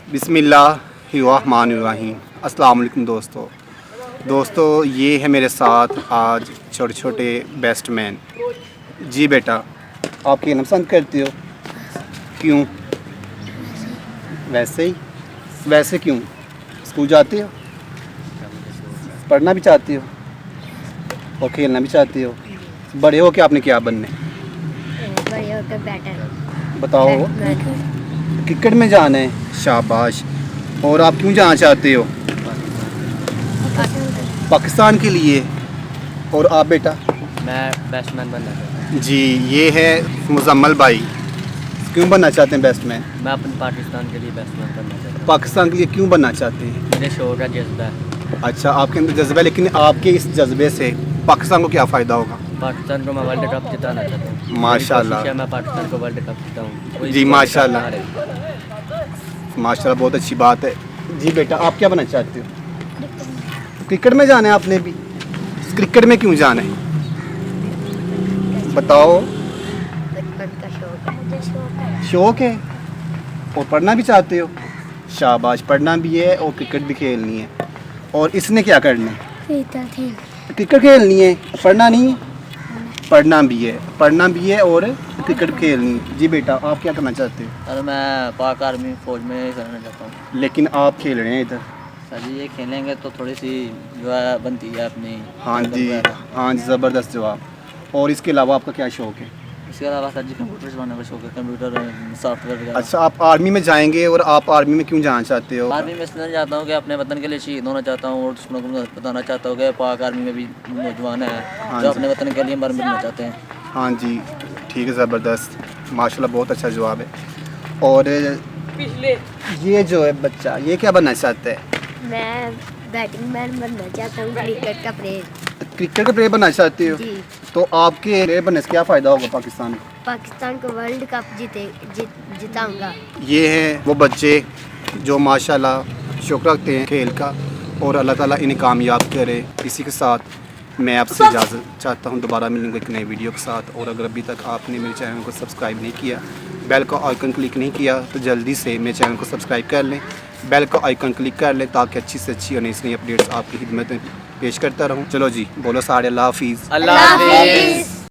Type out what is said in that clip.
बिस्मिल्लाहिर्रहमानिर्रहीम। अस्सलाम वालेकुम दोस्तों, ये है मेरे साथ आज छोटे छोटे बेस्ट मैन। जी बेटा, आप खेलना पसंद करते हो? क्यों? वैसे क्यों? स्कूल जाते हो, पढ़ना भी चाहते हो और खेलना भी चाहते हो? बड़े हो के आपने क्या बनने? बड़े होकर बैटर बताओ। क्रिकेट में जाना है, शाबाश। और आप क्यों जाना चाहते हो? पाकिस्तान के लिए। और आप बेटा? मैं बैट्समैन बनना चाहता हूँ। जी, ये है मुजम्मल भाई। क्यों बनना चाहते हैं बैट्समैन? मैं अपने पाकिस्तान के लिए बैट्समैन बनना चाहता हूँ। पाकिस्तान के लिए क्यों बनना चाहते हैं? मुझे शौक है, जज्बा है। अच्छा, आपके अंदर जज्बा है, लेकिन आपके इस जज्बे से पाकिस्तान को क्या फ़ायदा होगा? पाकिस्तान को मैं वर्ल्ड कप जिताना चाहता हूँ। माशाल्लाह। मेरी कोशिश है मैं पाकिस्तान को वर्ल्ड कप जिताऊँ। जी माशाल्लाह, माशाल्लाह, बहुत अच्छी बात है। जी बेटा, आप क्या बनना चाहते हो? क्रिकेट में जाना है आपने भी? क्रिकेट में क्यों जाना है बताओ? बचपन का शौक है। मुझे शौक है और पढ़ना भी चाहते हो? शाबाश, पढ़ना भी है और क्रिकेट भी खेलनी है। और इसने क्या करना है? क्रिकेट खेलनी है, पढ़ना नहीं है? पढ़ना भी है और क्रिकेट खेलनी है। जी बेटा, आप क्या करना चाहते हो? सर मैं पाक आर्मी फौज में करना चाहता हूँ। लेकिन आप खेल रहे हैं इधर। सर जी ये खेलेंगे तो थोड़ी सी जो है बनती है अपनी। हाँ जी, ज़बरदस्त जवाब। और इसके अलावा आपका क्या शौक है? इसके अलावा सर जी कंप्यूटर चलाने का शौक है, कंप्यूटर सॉफ्टवेयर वगैरह। अच्छा, आप आर्मी में जाएंगे और आप आर्मी में क्यों जाना चाहते हो? आर्मी में इसलिए चाहता हूँ कि अपने वतन के लिए शहीद होना चाहता हूँ और दुश्मनों को बताना चाहता हूँ कि पाक आर्मी में भी नौजवान है हाँ जो जी। अपने वतन के लिए मर मिटना चाहते हैं। हाँ जी, ठीक है, ज़बरदस्त, माशाल्लाह, बहुत अच्छा जवाब है। और ये जो है बच्चा, ये क्या बनना चाहता है? मैं बैटिंग मैन बनना चाहता हूँ। क्रिकेट का प्लेयर। क्रिकेट का प्लेयर बनना चाहते हो? जी। तो आपके प्लेयर बनने से क्या फ़ायदा होगा पाकिस्तान को? पाकिस्तान को वर्ल्ड कप जिताऊंगा। ये हैं वो बच्चे जो माशाल्लाह शौक़ रखते हैं खेल का, और अल्लाह ताला इन्हें कामयाब करे। इसी के साथ मैं आपसे इजाज़त चाहता हूँ। दोबारा मिलूँगा एक नई वीडियो के साथ। और अगर अभी तक आपने मेरे चैनल को सब्सक्राइब नहीं किया, बेल का आइकन क्लिक नहीं किया, तो जल्दी से मेरे चैनल को सब्सक्राइब कर लें, बेल का आइकन क्लिक कर लें, ताकि अच्छी से अच्छी और नई अपडेट्स आपकी खिदमत में पेश करता रहूँ। चलो जी, बोलो सारे अल्लाह हाफिज़। अल्लाह हाफिज़।